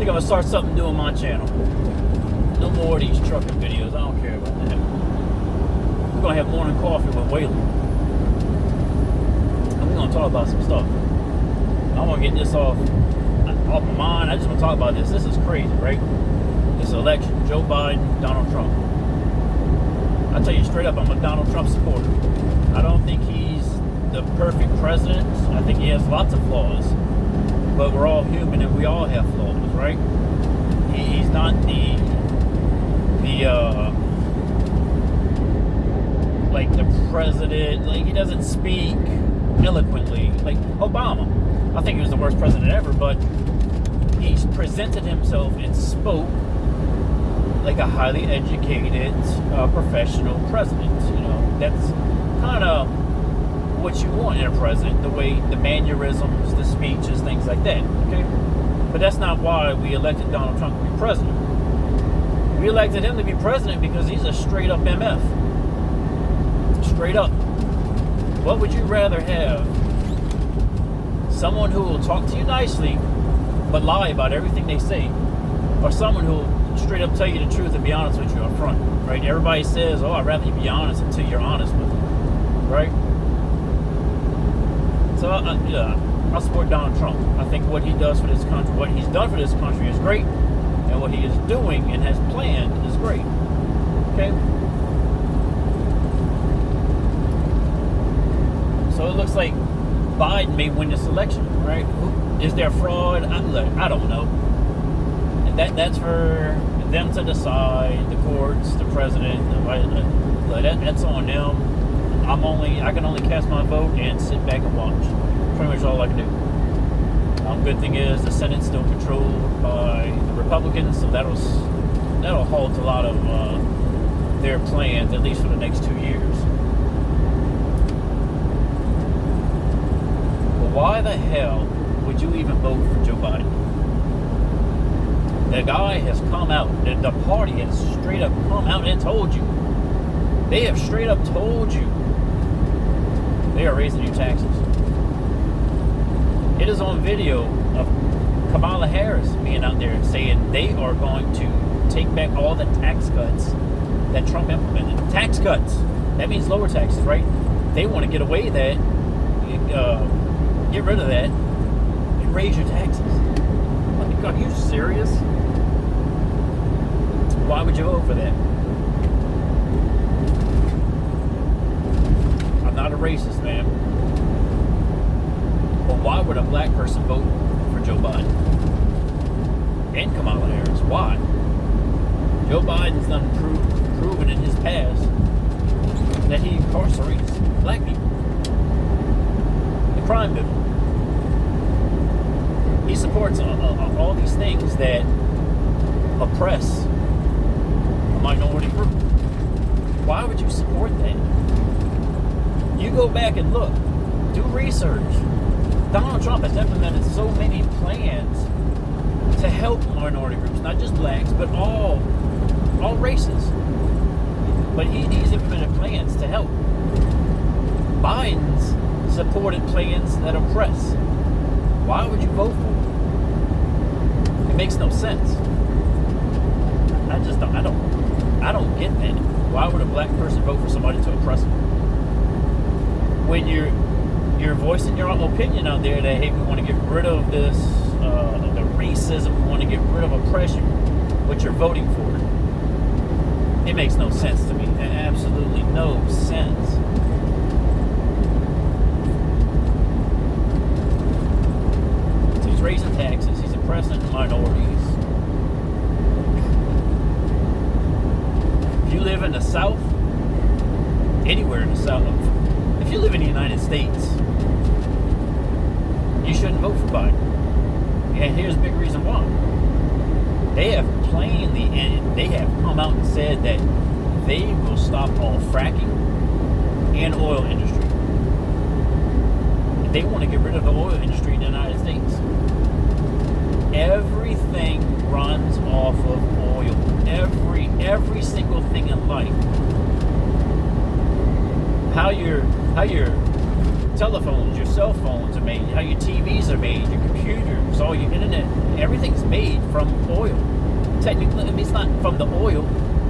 I'm gonna start something new on my channel. No more of these trucking videos. I don't care about that. We're gonna have morning coffee with Waylon, and we're gonna talk about some stuff. I want to get this off my mind. I just want to talk about this. This is crazy, right? This election, Joe Biden, Donald Trump. I tell you straight up, I'm a Donald Trump supporter. I don't think he's the perfect president. I think he has lots of flaws, but we're all human and we all have flaws, right? He's not like the president. Like, he doesn't speak eloquently like Obama. I think he was the worst president ever, but he's presented himself and spoke like a highly educated, professional president. You know, that's kind of what you want in a president, the way, the mannerisms, the speeches, things like that, okay? But that's not why we elected Donald Trump to be president. We elected him to be president because he's a straight up MF. Straight up. What would you rather have? Someone who will talk to you nicely, but lie about everything they say, or someone who will straight up tell you the truth and be honest with you up front, right? Everybody says, "Oh, I'd rather you be honest," until you're honest with them, right? So, yeah, I support Donald Trump. I think what he does for this country, what he's done for this country is great, and what he is doing and has planned is great. Okay. So it looks like Biden may win this election, right? Is there fraud? I don't know. And that's for them to decide. The courts, the president, that's on them. I can only cast my vote and sit back and watch. Pretty much all I can do. Good thing is the Senate's still controlled by the Republicans, so that'll halt a lot of their plans, at least for the next 2 years. Why the hell would you even vote for Joe Biden? The guy has come out, the party has straight up come out and told you. They have straight up told you they are raising your taxes. It is on video of Kamala Harris being out there saying they are going to take back all the tax cuts that Trump implemented. Tax cuts. That means lower taxes, right? They want to get away with that. Get rid of that and raise your taxes. Like, are you serious? Why would you vote for that? I'm not a racist, man. But why would a black person vote for Joe Biden and Kamala Harris? Why? Joe Biden's done proven in his past that he incarcerates black people. The crime bill. He supports all these things that oppress a minority group. Why would you support that? You go back and look. Do research. Donald Trump has implemented so many plans to help minority groups, not just blacks, but all races. But he's implemented plans to help. Biden's supported plans that oppress. Why would you vote for it? It makes no sense. I don't get that. Why would a black person vote for somebody to oppress them? When you're voicing your own opinion out there that, hey, we want to get rid of this, the racism, we want to get rid of oppression, but you're voting for it. It makes no sense to me. Absolutely no sense. So he's raising taxes, he's oppressing minorities. If you live in the South, anywhere in the South, if you live in the United States, you shouldn't vote for Biden. And here's a big reason why. They have come out and said that they will stop all fracking and oil industry. They want to get rid of the oil industry in the United States. Everything runs off of oil. Every single thing in life. How your telephones, your cell phones are made, how your TVs are made, your computers, all your internet, everything's made from oil. Technically, I mean, it's not from the oil.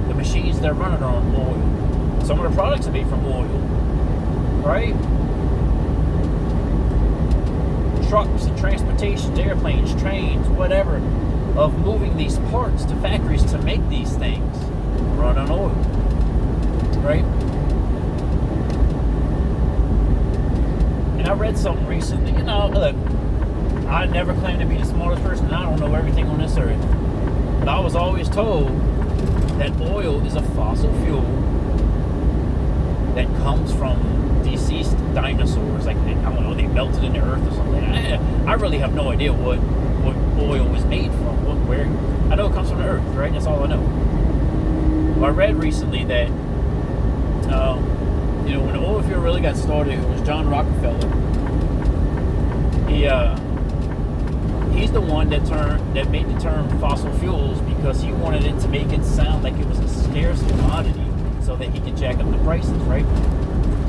The machines that are running are on oil. Some of the products are made from oil, right? Trucks and transportation, airplanes, trains, whatever, of moving these parts to factories to make these things run on oil, right? And I read something recently, look, I never claim to be the smartest person. I don't know everything on this earth. But I was always told that oil is a fossil fuel that comes from deceased dinosaurs. Like, I don't know, they melted in the earth or something. I really have no idea what oil is made from. Where I know it comes from the earth, right? That's all I know. Well, I read recently that, when the oil field really got started, it was John Rockefeller. He's the one that made the term fossil fuels because he wanted it to make it sound like it was a scarce commodity so that he could jack up the prices, right?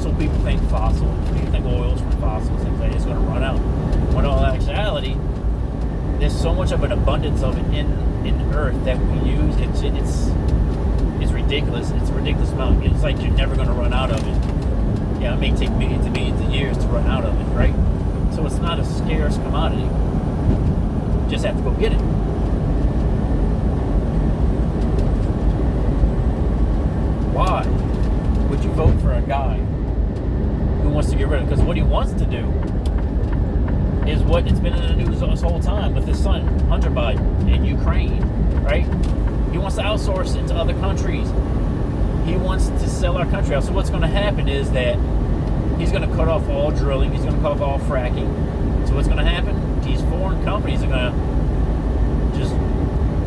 So people think people think oil's from fossils, things like it's going to run out. When in all actuality, there's so much of an abundance of it in the earth that we use. It's ridiculous. It's a ridiculous amount. It's like you're never going to run out of it. Yeah, it may take millions and millions of years to run out of it, right? So it's not a scarce commodity. Just have to go get it. Why would you vote for a guy who wants to get rid of it? Because what he wants to do is what it's been in the news this whole time with his son, Hunter Biden, in Ukraine, right? He wants to outsource it to other countries. He wants to sell our country out. So what's going to happen is that he's going to cut off all drilling. He's going to cut off all fracking. So what's going to happen? These foreign companies are going to just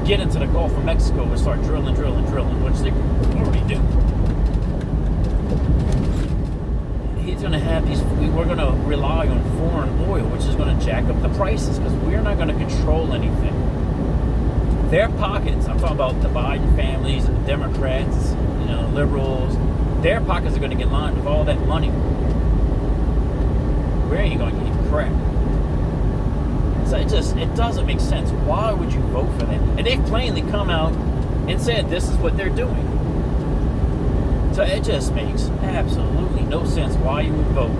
get into the Gulf of Mexico and start drilling, which they already do. He's going to have we're going to rely on foreign oil, which is going to jack up the prices because we're not going to control anything. Their pockets, I'm talking about the Biden families and the Democrats, liberals, their pockets are going to get lined with all that money. We ain't going to get crap. So it doesn't make sense. Why would you vote for that? And they've plainly come out and said this is what they're doing. So it just makes absolutely no sense why you would vote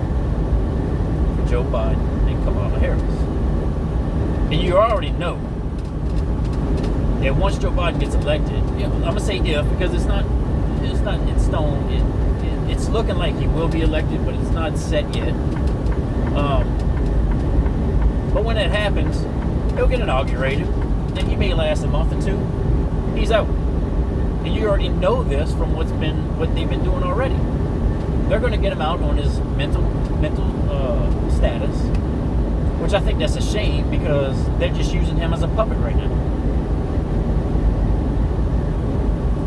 for Joe Biden and Kamala Harris. And you already know that once Joe Biden gets elected, I'm gonna say if because it's not in stone. It's looking like he will be elected, but it's not set yet. But when that happens, he'll get inaugurated, and he may last a month or two. He's out, and you already know this from what they've been doing already. They're going to get him out on his mental status, which I think that's a shame because they're just using him as a puppet right now.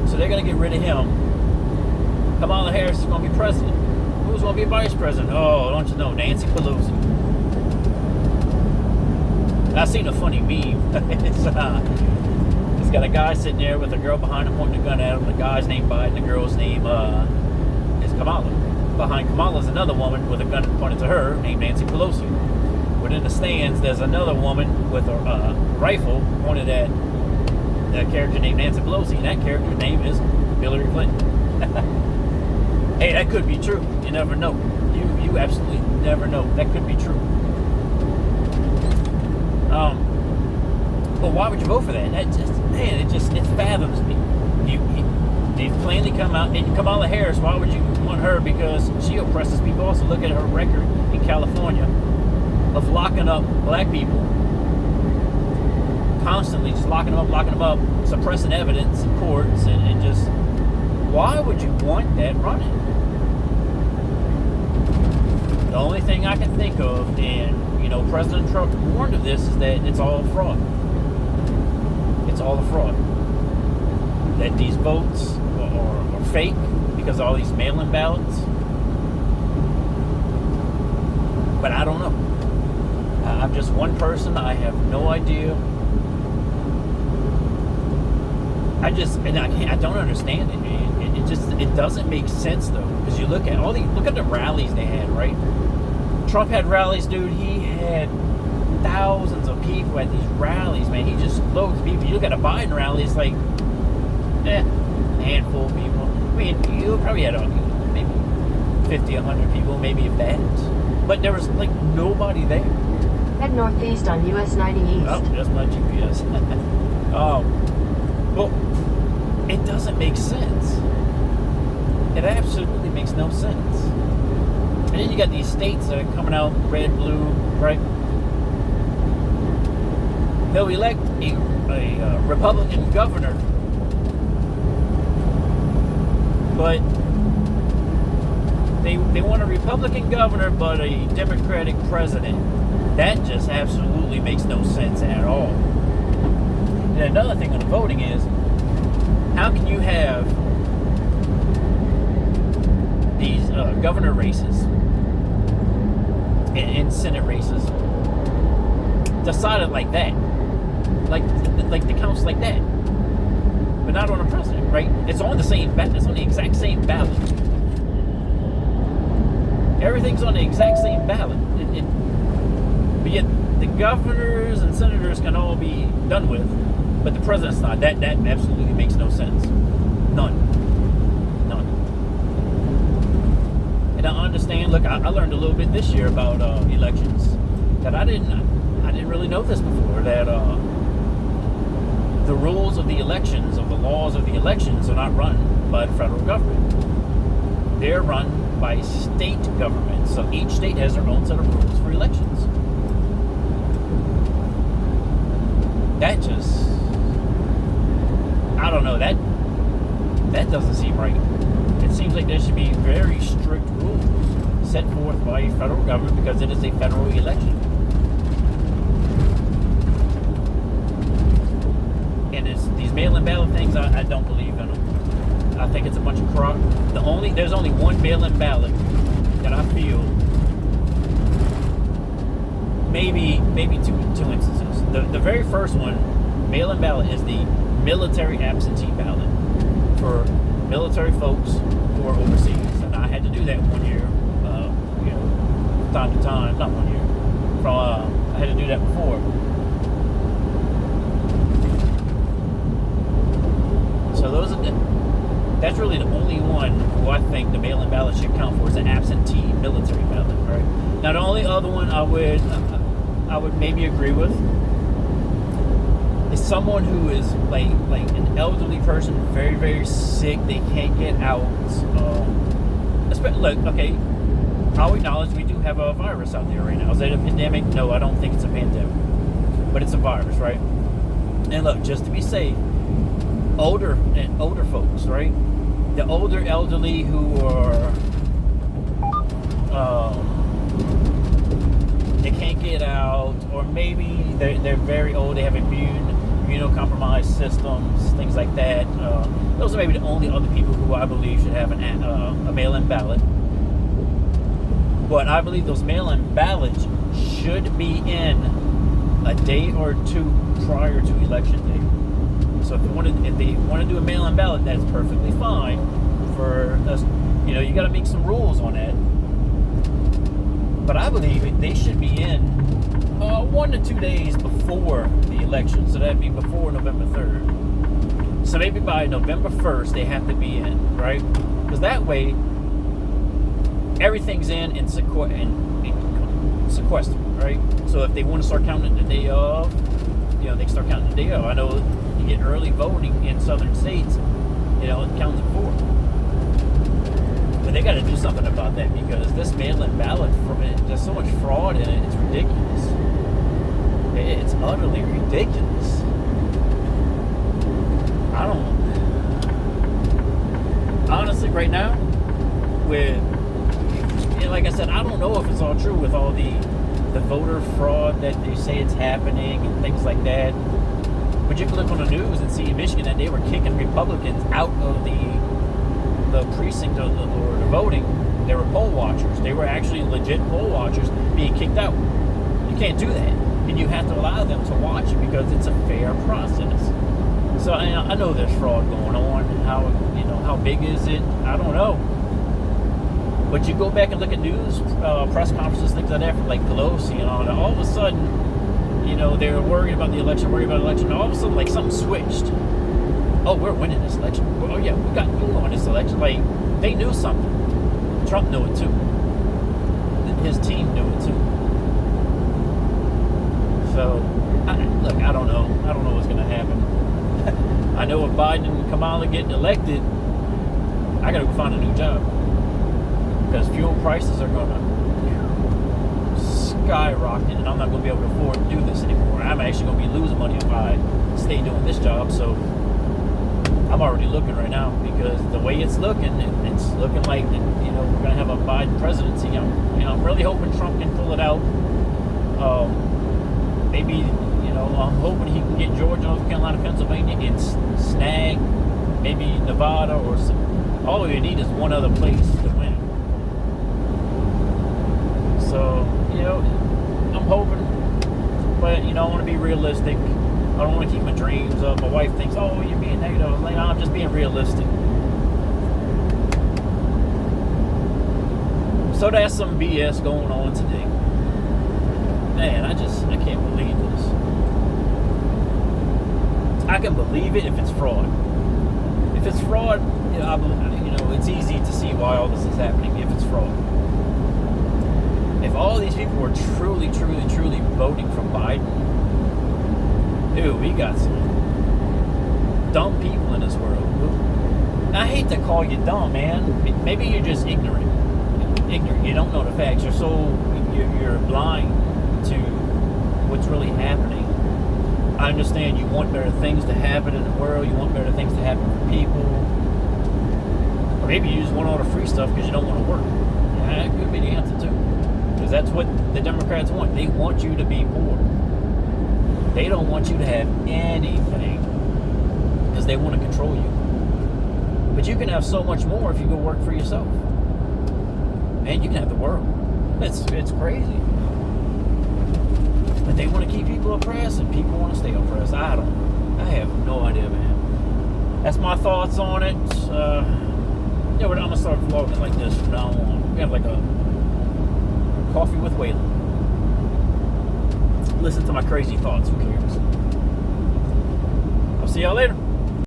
So they're going to get rid of him. Kamala Harris is going to be president. Who's going to be vice president? Oh, don't you know, Nancy Pelosi. I seen a funny meme. It's got a guy sitting there with a girl behind him pointing a gun at him. The guy's name Biden, the girl's name is Kamala. Behind Kamala is another woman with a gun pointed to her named Nancy Pelosi. Within the stands, there's another woman with a rifle pointed at a character named Nancy Pelosi, and that character's name is Hillary Clinton. Hey, that could be true. You never know. You absolutely never know. That could be true. But why would you vote for that? It fathoms me. They've plainly come out. And Kamala Harris, why would you want her? Because she oppresses people. Also, look at her record in California of locking up black people. Constantly just locking them up, suppressing evidence in courts, and just, why would you want that running? The only thing I can think of, and President Trump warned of this, is that it's all fraud. It's all a fraud. That these votes are fake because of all these mail-in ballots. But I don't know. I'm just one person. I have no idea. I don't understand it, man. It doesn't make sense though, because you look at the rallies they had, right? Trump had rallies, dude. He had thousands of people at these rallies, man. He just loads of people. You look at a Biden rally, it's like, a handful of people. I mean, you probably had maybe 50, 100 people, maybe if that. But there was, like, nobody there. Head northeast on US 90 East. Oh, that's my GPS. Well, it doesn't make sense. It absolutely makes no sense. And then you got these states that are coming out red, blue, right? They'll elect a Republican governor, but they want a Republican governor but a Democratic president. That just absolutely makes no sense at all. And another thing on the voting is, how can you have these governor races and Senate races decided like that, like the counts like that, but not on a president, right? It's on the same ballot. It's on the exact same ballot. Everything's on the exact same ballot. But yet the governors and senators can all be done with, but the president's not. That absolutely makes no sense. None. And I understand. Look, I learned a little bit this year about elections that I didn't really know this before. That the rules of the elections, of the laws of the elections, are not run by the federal government. They're run by state governments. So each state has their own set of rules for elections. That just, I don't know, that doesn't seem right. It seems like there should be very strict rules set forth by federal government because it is a federal election. And it's these mail-in ballot things, I don't believe in them. I think it's a bunch of crock. There's only one mail-in ballot that I feel, maybe two instances. The very first one, mail-in ballot, is the military absentee ballot for military folks who are overseas. And I had to do that 1 year, time to time, not 1 year. I had to do that before. So that's really the only one who I think the mail-in ballot should count for is an absentee military ballot, right? Now the only other one I would maybe agree with is someone who is like an elderly person, very, very sick, they can't get out. Look, okay, I'll acknowledge we do have a virus out there right now. Is it a pandemic? No, I don't think it's a pandemic, but it's a virus, right? And look, just to be safe, older folks, right? The older elderly who are they can't get out, or maybe they're very old, they have immunocompromised systems, things like that. Those are maybe the only other people who I believe should have a mail-in ballot. But I believe those mail-in ballots should be in a day or two prior to election day. So if they want to do a mail-in ballot, that's perfectly fine. For us, you got to make some rules on that. But I believe they should be in 1 to 2 days before the election. So that'd be before November 3rd. So maybe by November 1st they have to be in, right? Because that way everything's in and sequestered, right? So if they want to start counting the day of, they can start counting the day of. I know you get early voting in southern states, it counts at 4. But they got to do something about that because this mail-in ballot, there's so much fraud in it, it's ridiculous. It's utterly ridiculous. Honestly, right now, like I said, I don't know if it's all true with all the voter fraud that they say it's happening and things like that. But you can look on the news and see in Michigan that they were kicking Republicans out of the precinct or the voting. They were poll watchers. They were actually legit poll watchers being kicked out. You can't do that. And you have to allow them to watch it because it's a fair process. So I know there's fraud going on. How big is it? I don't know. But you go back and look at news, press conferences, things like that, for like Pelosi and all that. All of a sudden, you know, they were worried about the election, and all of a sudden, like, something switched. Oh, we're winning this election. Oh, yeah, we got you on this election. Like, they knew something. Trump knew it, too. His team knew it, too. So, look, I don't know. I don't know what's going to happen. I know if Biden and Kamala get elected, I got to go find a new job. Because fuel prices are going to skyrocket, and I'm not going to be able to afford to do this anymore. I'm actually going to be losing money if I stay doing this job. So I'm already looking right now, because the way it's looking like, you know, we're going to have a Biden presidency. I'm really hoping Trump can pull it out. Maybe, you know, I'm hoping he can get Georgia, North Carolina, Pennsylvania, and snag maybe Nevada or some. All we need is one other place to win. So, you know, I'm hoping, but, you know, I want to be realistic. I don't want to keep my dreams up. My wife thinks, oh, you're being negative. I'm like, I'm just being realistic. So that's some BS going on today. Man, I can't believe this. I can believe it if it's fraud. If it's fraud, you know, it's easy to see why all this is happening if it's fraud. If all these people were truly voting for Biden, dude, we got some dumb people in this world. I hate to call you dumb, man. Maybe you're just ignorant. You don't know the facts. You're blind to what's really happening. I understand you want better things to happen in the world. You want better things to happen for people. Or maybe you just want all the free stuff because you don't want to work. Yeah, that could be the answer too. Because that's what the Democrats want. They want you to be poor. They don't want you to have anything because they want to control you. But you can have so much more if you go work for yourself. And you can have the world. It's crazy. But they want to keep people oppressed, and people want to stay oppressed. I have no idea, man. That's my thoughts on it. I'm going to start vlogging like this from now on. We have like a coffee with Waylon. Listen to my crazy thoughts. Who cares? I'll see y'all later.